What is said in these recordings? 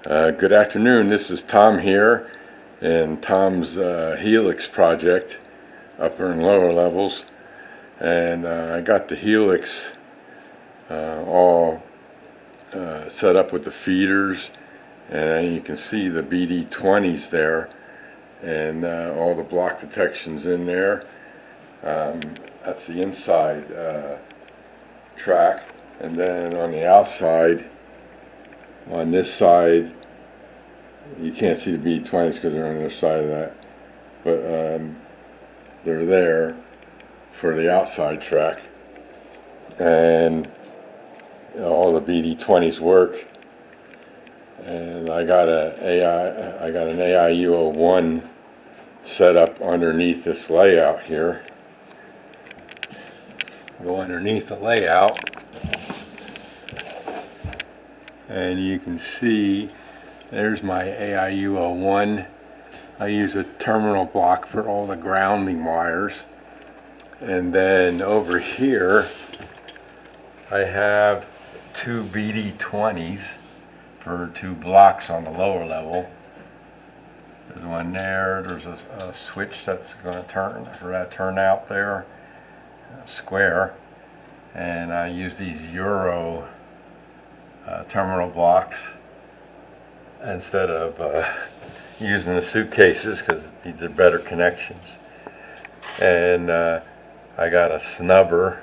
Good afternoon. This is Tom here in Tom's Helix project, upper and lower levels, and I got the Helix all set up with the feeders, and you can see the BD20s there, and all the block detections in there. That's the inside track, and then on the outside, on this side, you can't see the BD20s because they're on the other side of that, but they're there for the outside track, and all the BD20s work. And I got an AIU01 set up underneath this layout here. Go underneath the layout, and you can see there's my AIU01. I use a terminal block for all the grounding wires, and then over here I have two BD20s for two blocks on the lower level. There's one there. There's a switch that's going to turn for that turnout there, square, and I use these Euro terminal blocks instead of using the suitcases, because these are better connections. And I got a snubber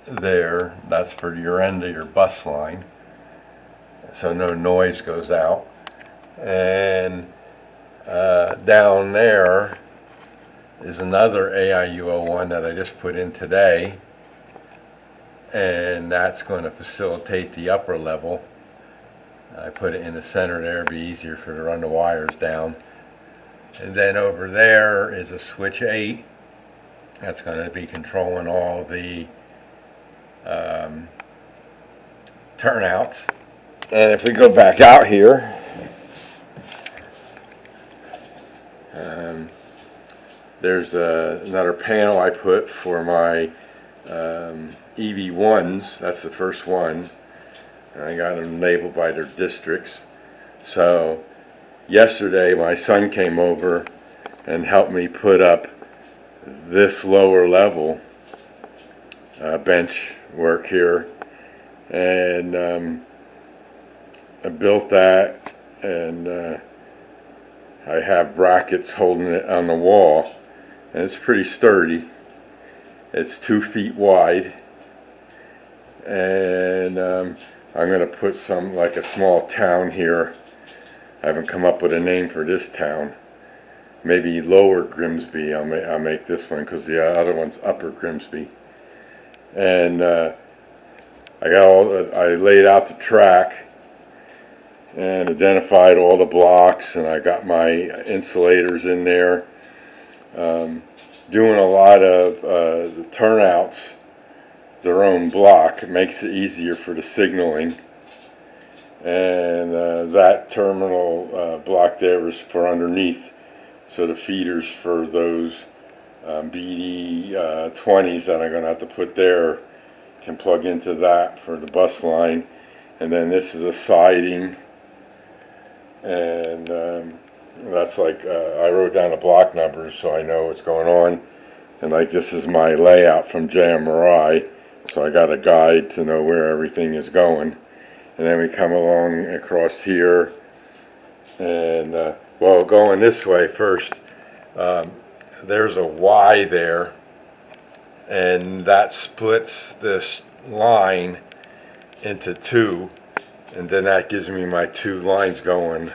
there. That's for your end of your bus line, so no noise goes out. And down there is another AIU01 that I just put in today, and that's going to facilitate the upper level. I put it in the center there, it'd be easier for to run the wires down. And then over there is a switch 8 that's going to be controlling all the turnouts. And if we go back out here, there's another panel I put for my EV1s. That's the first one. I got them labeled by their districts. So yesterday my son came over and helped me put up this lower level bench work here, and I built that, and I have brackets holding it on the wall, and it's pretty sturdy. It's 2 feet wide, and I'm going to put some, like a small town here. I haven't come up with a name for this town. Maybe Lower Grimsby. I'll make this one, because the other one's Upper Grimsby. And I laid out the track and identified all the blocks, and I got my insulators in there. Doing a lot of the turnouts their own block. It makes it easier for the signaling. And that terminal block there is for underneath, so the feeders for those BD20s that I'm going to have to put there can plug into that for the bus line. And then this is a siding, and that's like I wrote down the block numbers so I know what's going on. And like, this is my layout from JMRI, so I got a guide to know where everything is going. And then we come along across here, and well, going this way first, there's a Y there, and that splits this line into two, and then that gives me my 2 lines going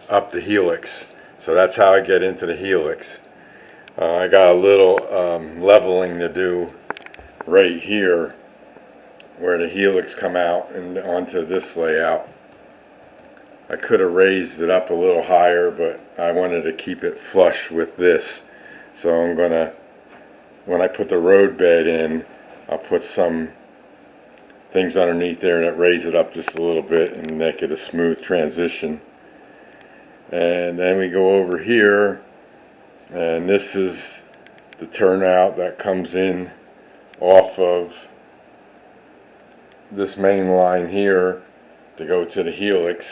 up the helix. So that's how I get into the helix. I got a little leveling to do right here, where the helix come out and onto this layout. I could have raised it up a little higher, but I wanted to keep it flush with this. So I'm gonna, when I put the road bed in, I'll put some things underneath there that raise it up just a little bit and make it a smooth transition. And then we go over here, and this is the turnout that comes in off of this main line here to go to the helix.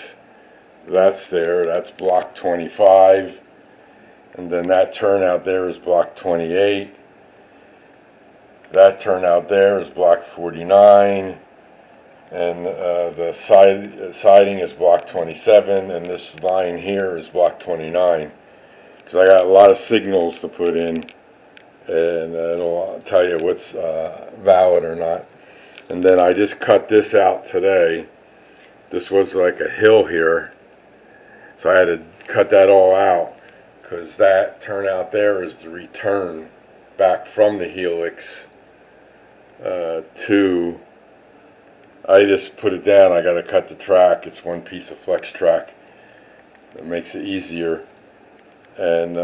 That's there, that's block 25, and then that turnout there is block 28. That turnout there is block 49, and the siding is block 27, and this line here is block 29. Because I got a lot of signals to put in, and it'll tell you what's valid or not. And then I just cut this out today. This was like a hill here, so I had to cut that all out, because that turnout there is the return back from the helix to, I just put it down. I got to cut the track. It's one piece of flex track. It makes it easier. And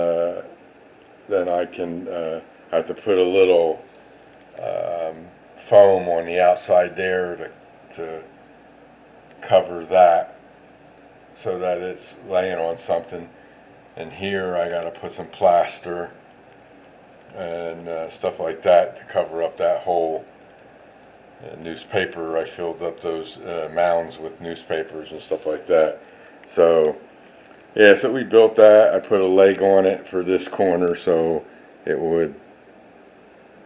then I can have to put a little foam on the outside there to cover that, so that it's laying on something. And here I got to put some plaster and stuff like that to cover up that hole. Newspaper, I filled up those mounds with newspapers and stuff like that. So yeah, so we built that. I put a leg on it for this corner so it would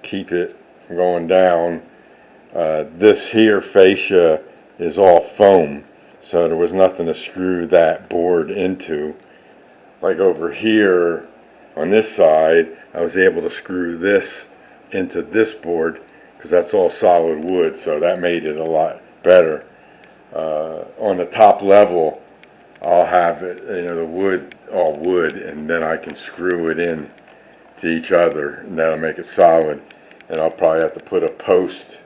keep it from going down. This here fascia is all foam, so there was nothing to screw that board into. Like over here on this side, I was able to screw this into this board because that's all solid wood, so that made it a lot better. On the top level, I'll have it, the wood, all wood, and then I can screw it in to each other, and that'll make it solid. And I'll probably have to put a post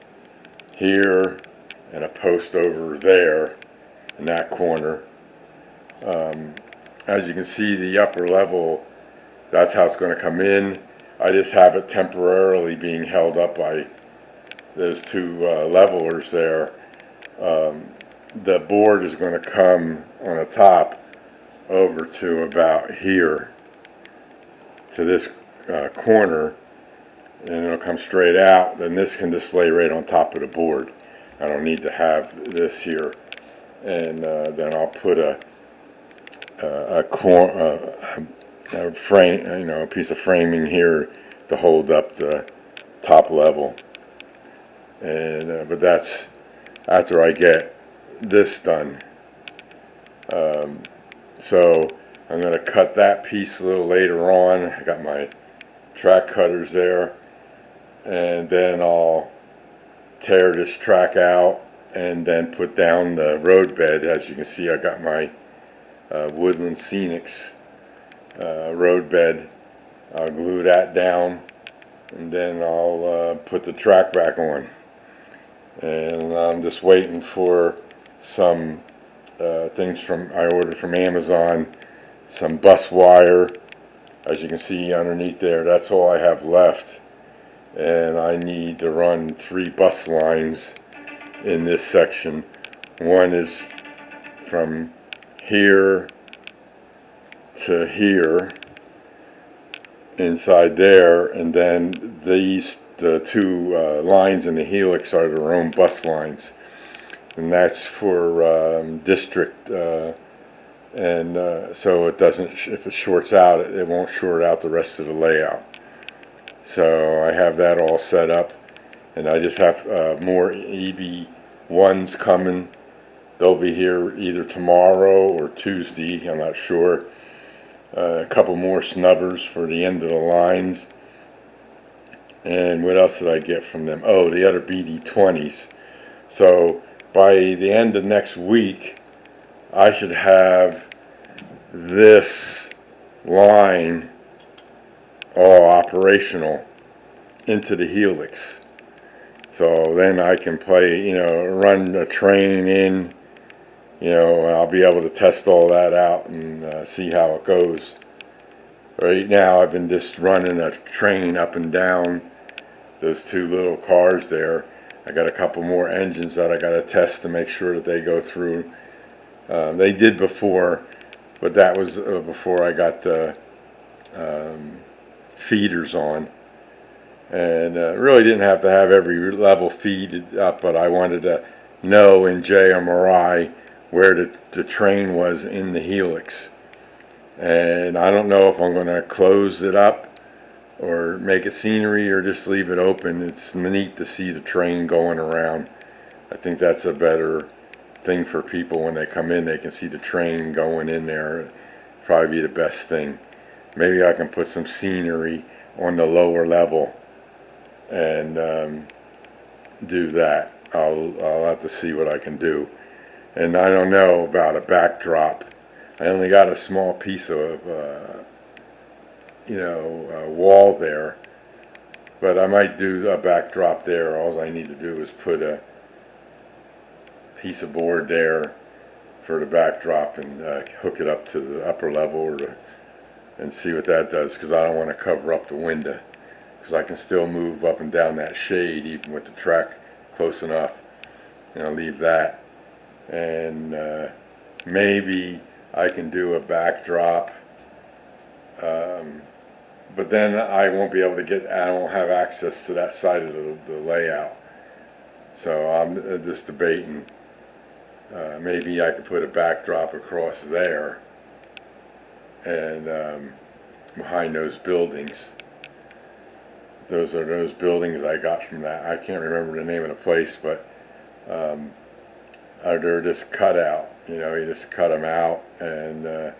here and a post over there in that corner. As you can see, the upper level, that's how it's going to come in. I just have it temporarily being held up by those two levelers there. The board is going to come on the top over to about here, to this corner, and it'll come straight out. Then this can just lay right on top of the board. I don't need to have this here. And then I'll put a frame, a piece of framing here to hold up the top level. And but that's after I get this done. So I'm going to cut that piece a little later on. I got my track cutters there, and then I'll tear this track out and then put down the road bed. As you can see, I got my Woodland Scenics road bed. I'll glue that down, and then I'll put the track back on. And I'm just waiting for some things I ordered from Amazon, some bus wire. As you can see underneath there, that's all I have left. And I need to run 3 bus lines in this section. One is from here to here, inside there, and then the 2 lines in the helix are their own bus lines, and that's for district, and so it doesn't, if it shorts out, it won't short out the rest of the layout. So I have that all set up, and I just have more EB1s coming. They'll be here either tomorrow or Tuesday, I'm not sure. A couple more snubbers for the end of the lines. And what else did I get from them? Oh, the other BD20s. So by the end of next week, I should have this line all operational into the helix. So then I can play, run a train in, and I'll be able to test all that out and see how it goes. Right now I've been just running a train up and down those 2 little cars there. I got a couple more engines that I got to test to make sure that they go through. They did before, but that was before I got the feeders on. And really didn't have to have every level feeded up, but I wanted to know in JMRI where the train was in the helix. And I don't know if I'm going to close it up or make it scenery or just leave it open. It's neat to see the train going around. I think that's a better thing for people when they come in. They can see the train going in there. Probably be the best thing. Maybe I can put some scenery on the lower level and do that. I'll have to see what I can do. And I don't know about a backdrop. I only got a small piece of wall there, but I might do a backdrop there. All I need to do is put a piece of board there for the backdrop and hook it up to the upper level and see what that does, because I don't want to cover up the window, because I can still move up and down that shade even with the track close enough. And I'll leave that, and maybe I can do a backdrop, but then I won't be able to I won't have access to that side of the layout. So I'm just debating. Maybe I could put a backdrop across there and behind those buildings. Those are those buildings I got from that. I can't remember the name of the place, but they're just cut out. You just cut them out, and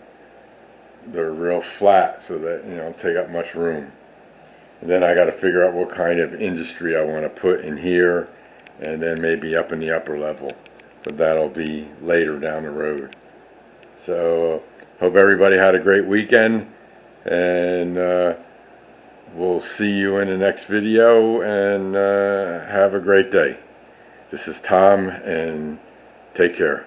they're real flat so that don't take up much room. And then I got to figure out what kind of industry I want to put in here, and then maybe up in the upper level. But that'll be later down the road. So hope everybody had a great weekend, and we'll see you in the next video, and have a great day. This is Tom, and take care.